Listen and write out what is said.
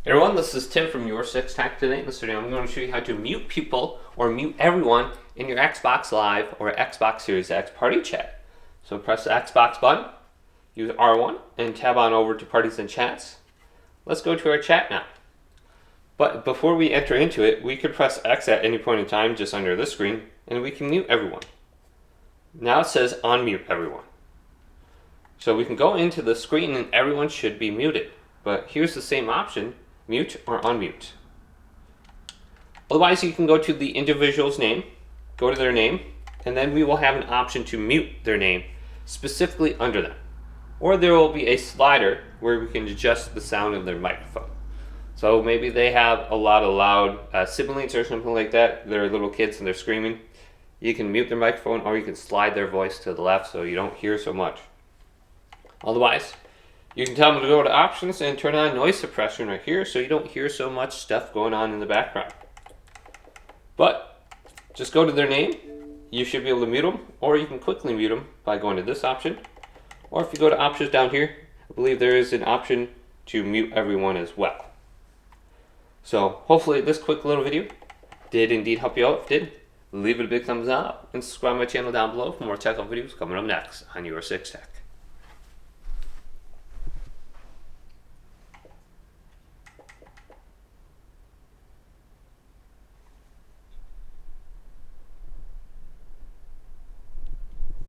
Hey everyone, this is Tim from YourSixGaming. Today in this video I'm going to show you how to mute people or mute everyone in your Xbox Live or Xbox Series X party chat. So press the Xbox button, use R1 and tab on over to parties and chats. Let's go to our chat now. But before we enter into it, we could press X at any point in time just under this screen and we can mute everyone. Now it says unmute everyone. So we can go into the screen and everyone should be muted. But here's the same option, mute or unmute. Otherwise, you can go to the individual's name, go to their name, and then we will have an option to mute their name specifically under them. Or there will be a slider where we can adjust the sound of their microphone. So maybe they have a lot of loud siblings or something like that. They're little kids and they're screaming. You can mute their microphone or you can slide their voice to the left so you don't hear so much. Otherwise, you can tell them to go to options and turn on noise suppression right here so you don't hear so much stuff going on in the background. But just go to their name, you should be able to mute them, or you can quickly mute them by going to this option. Or if you go to options down here, I believe there is an option to mute everyone as well. So hopefully this quick little video did indeed help you out. If it did, leave it a big thumbs up and subscribe to my channel down below for more tech videos coming up next on YourSixTech.